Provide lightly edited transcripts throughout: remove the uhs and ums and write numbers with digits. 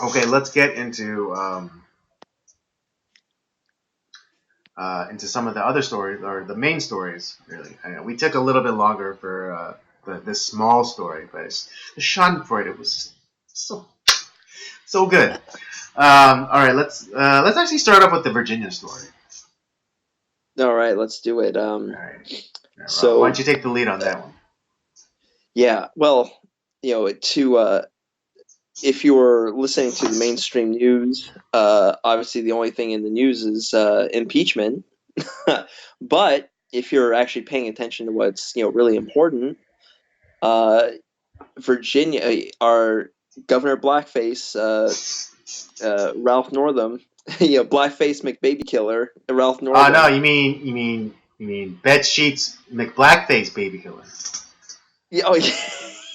Okay, let's get into some of the other stories, or the main stories. Really, I know we took a little bit longer for this small story, but the Schadenfreude, it was so good. All right, let's actually start off with the Virginia story. All right, let's do it. All right, Rob, why So don't you take the lead on that one? yeah, well, to if you were listening to the mainstream news, obviously the only thing in the news is impeachment. But if you're actually paying attention to what's really important, uh, Virginia, our Governor Blackface, Ralph Northam, Blackface McBaby Killer, Ralph Oh no, Northam. you mean bed sheets McBlackface baby killer. Yeah, oh,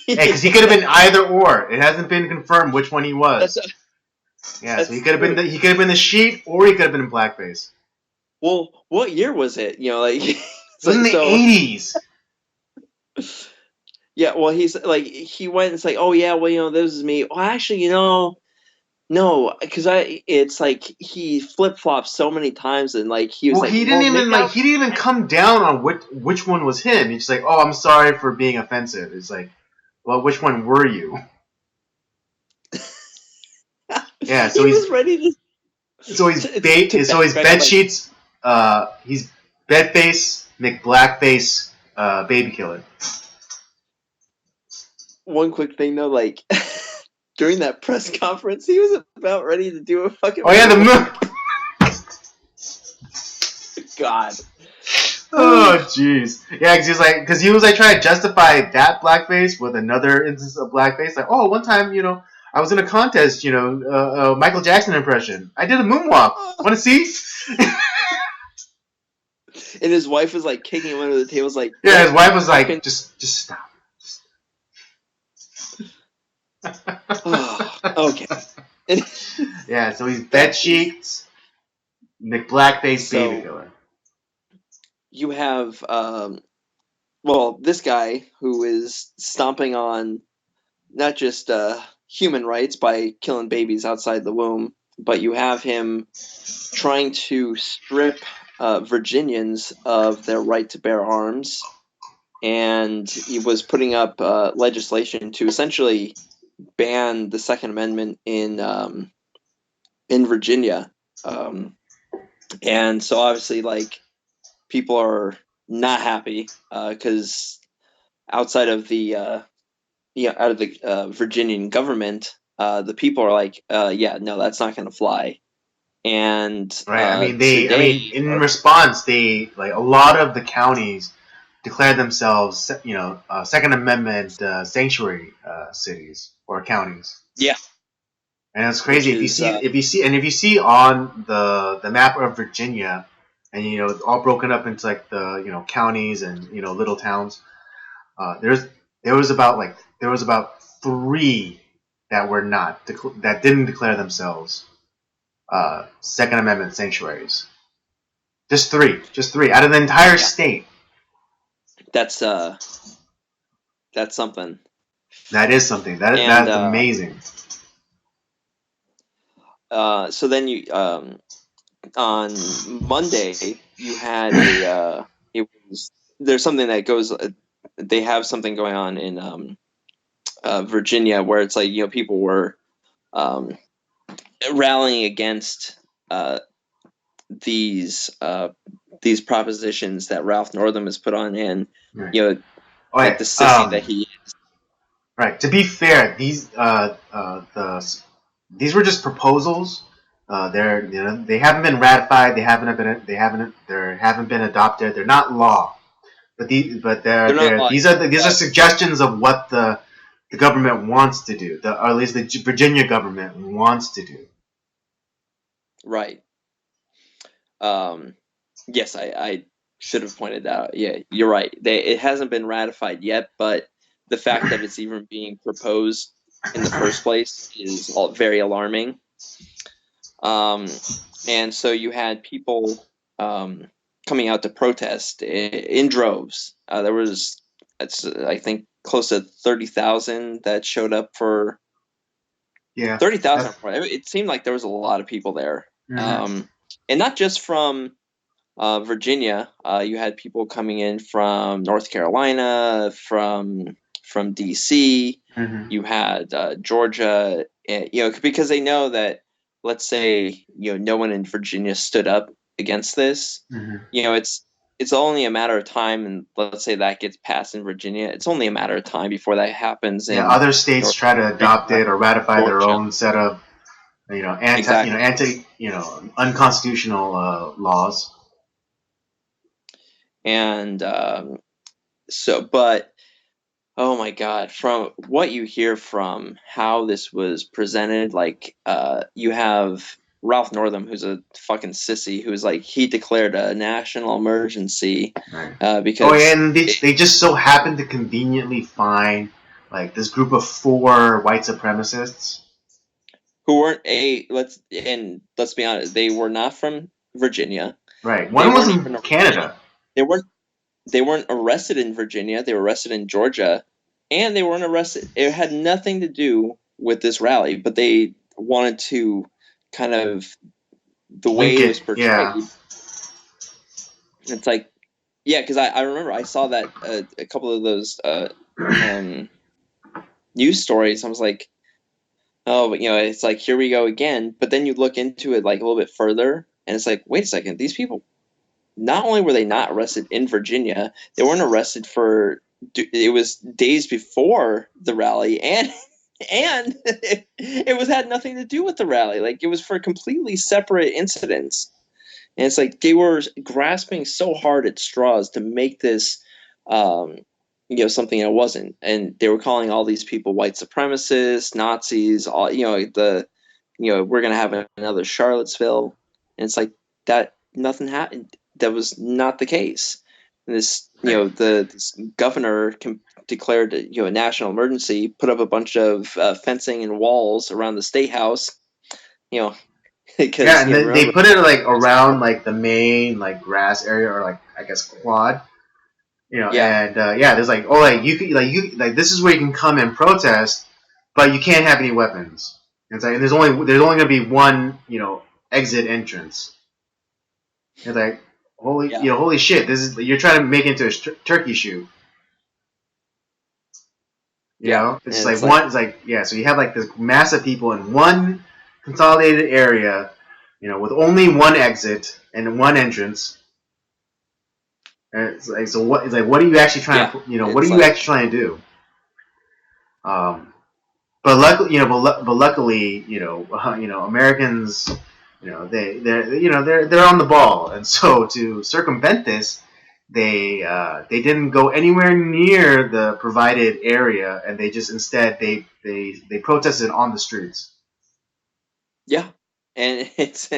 Hey, because he could have been either or. It hasn't been confirmed which one he that's was. Yeah, so he that's could have been true. he could have been the sheet, or he could have been in blackface. Well, what year was it? It was in the so 80s. yeah. Well, he's like he went and it's like, oh yeah, well this is me. Well, actually, no, because it's like he flip flopped so many times and like he was Well, like, well, maybe I'll. he didn't even come down on which one was him. He's just like, oh, I'm sorry for being offensive. It's like, well, which one were you? Yeah, He was ready so he's backtrack bed like sheets. He's bedface McBlackface baby killer. one quick thing though, like during that press conference, he was about ready to do a fucking Oh yeah, the moon. God. Oh jeez. Yeah, because he was like trying to justify that blackface with another instance of blackface. Like, oh, one time, I was in a contest, Michael Jackson impression. I did a moonwalk. Want to see? And his wife was like kicking him under the table. Was like, Yeah, his wife was like, just stop. Okay. Yeah, so he's bed sheets, McBlackface So baby killer. you have well, this guy who is stomping on not just human rights by killing babies outside the womb, but you have him trying to strip Virginians of their right to bear arms, and he was putting up legislation to essentially ban the Second Amendment in Virginia, and so obviously, like, people are not happy because outside of the out of the Virginian government, the people are like, yeah, no, that's not going to fly. And Right. today, In response, they like a lot of the counties declared themselves, Second Amendment sanctuary cities or counties. yeah, And it's which crazy is if you see on the map of Virginia, and all broken up into like the counties and little towns. There was about three that were not that didn't declare themselves Second Amendment sanctuaries. Just three out of the entire state. that's something. That is something. That's amazing. So then you on Monday you had there's something that goes. They have something going on in Virginia where it's like people were rallying against these propositions that Ralph Northam has put on, and Right. like the sissy that he is. Right. To be fair, these were just proposals. They haven't been ratified. They haven't been adopted. They're not law. These are suggestions of what the government wants to do, or at least the Virginia government wants to do. Right. Yes, I should have pointed that out. Yeah, you're right. It hasn't been ratified yet, but the fact that it's even being proposed in the first place is very alarming. And so you had people coming out to protest in droves. There was it's I think close to 30,000 that showed up for Yeah. 30,000. That's, It seemed like there was a lot of people there, hmm and not just from Virginia. You had people coming in from North Carolina, from DC. hmm You had Georgia, and, because they know that, let's say, no one in Virginia stood up against this. hmm It's only a matter of time, and let's say that gets passed in Virginia. It's only a matter of time before that happens Yeah, in other states North try to adopt Carolina, it or ratify their Georgia. own set of Exactly. unconstitutional laws. And but oh my God, from what you hear from how this was presented, like you have Ralph Northam, who's a fucking sissy, who's like he declared a national emergency Right. Oh yeah, because and they just so happen to conveniently find like this group of four white supremacists. who weren't a let's be honest, they were not from Virginia. Right. They One was weren't in even Canada. they weren't they weren't arrested in Virginia. They were arrested in Georgia, and they weren't arrested. It had nothing to do with this rally, but they wanted to kind of the Link way it it. was Yeah. portrayed. It's like, yeah, because I remember I saw that a couple of those um, news stories. I was like, oh, but it's like here we go again. But then you look into it like a little bit further, and it's like, wait a second, these people not only were they not arrested in Virginia, they weren't arrested for. It was days before the rally, and it was had nothing to do with the rally. Like it was for completely separate incidents. And it's like they were grasping so hard at straws to make this, um, something it wasn't. And they were calling all these people white supremacists, Nazis, all we're gonna have another Charlottesville. And it's like that nothing happened. That was not the case. And this, Right. this governor declared a national emergency, put up a bunch of fencing and walls around the state house, you know, Yeah, because and then they remember. put it like around like the main like grass area or like I guess quad. Yeah, And yeah, there's like like you like this is where you can come and protest, but you can't have any weapons. It's like and there's only gonna be one exit entrance. It's like yeah, holy shit, this is you're trying to make it into a turkey shoot. yeah. It's And like it's like, one. It's like yeah. So you have like this mass of people in one consolidated area, with only one exit and one entrance. And it's like so what? It's like what are you actually trying yeah, to what are it's you like, actually trying to do? Um, but luckily, but luckily, Americans, they're on the ball, and so to circumvent this, they didn't go anywhere near the provided area, and they just instead they protested on the streets. yeah. And it's,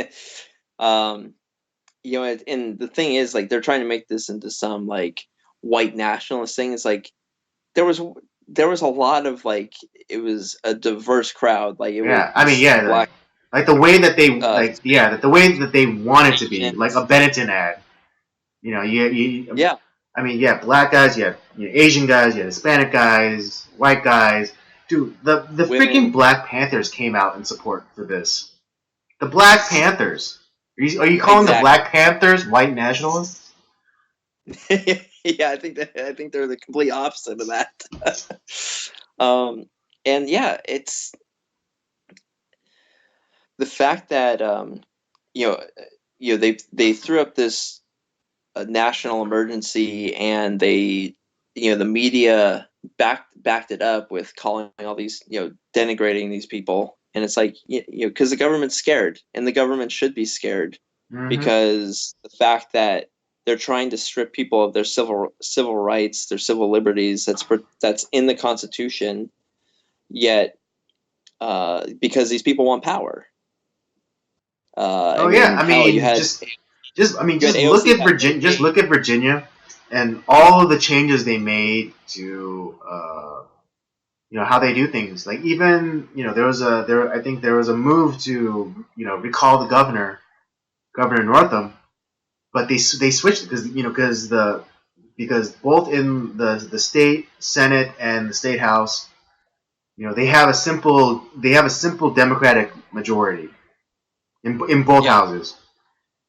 um, and the thing is, like, they're trying to make this into some like white nationalist thing. It's like there was there was a lot of like it was a diverse crowd. Like it Yeah, I mean, was yeah, black, like the way that they like Hispanic, yeah, that the way that they want it to be, like Asians. a Benetton ad. Yeah, I mean, yeah, black guys, yeah, Asian guys, yeah, Hispanic guys, white guys. Dude, the freaking women. Black Panthers came out in support for this. The Black Panthers. Are you calling the Exactly. Black Panthers white nationalists? Yeah, I think they're the complete opposite of that. um, and yeah, it's the fact that you know they threw up this national emergency, and they the media backed it up with calling all these denigrating these people. And it's like because the government's scared, and the government should be scared, Mm-hmm. because the fact that they're trying to strip people of their civil rights, their civil liberties, that's in the Constitution, yet because these people want power. I Oh yeah, mean, I hell, mean, I mean, you had just look AOC at back in Virginia. the Just day. look at Virginia, and all of the changes they made to, how they do things. Like even, I think there was a move to, recall the governor, Governor Northam, but they switched because because both in the state Senate and the state House, they have a simple Democratic majority in both Yeah. houses,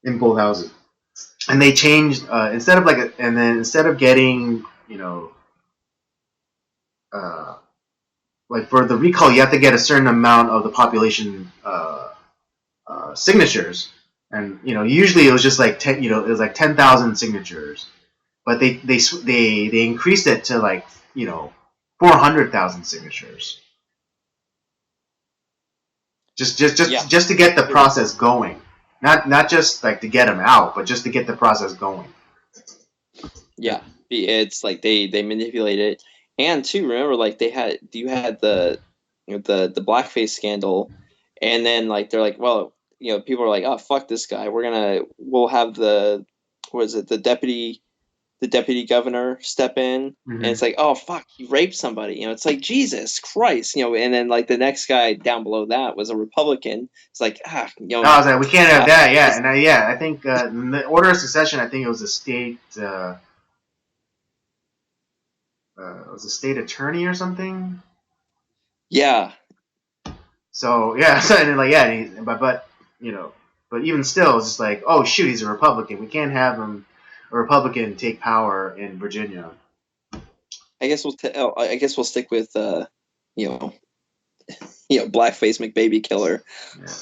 in both houses, and they changed instead of getting uh, like for the recall, you have to get a certain amount of the population signatures, and usually it was just like it was like 10,000 signatures, but they increased it to like 400,000 signatures, just just Yeah. just just to get the process going, not just like to get them out, but just to get the process going. Yeah, it's like they manipulate it, and too, remember, like you had the blackface scandal, and then like they're like, well, people are like, oh fuck this guy, we'll have what is it, the deputy governor step in, and Mm-hmm. it's like, oh fuck, he raped somebody, it's like Jesus Christ, and then like the next guy down below that was a Republican. It's like, No, I was like, we can't have that. Yeah, it's, and I think in the order of succession, I think it was a state. It was a state attorney or something. yeah. So yeah, so, and then, like yeah, but you know, but even still, it's just like, oh shoot, he's a Republican. We can't have him a Republican take power in Virginia. I guess we'll stick with you know blackface McBaby killer. Yeah.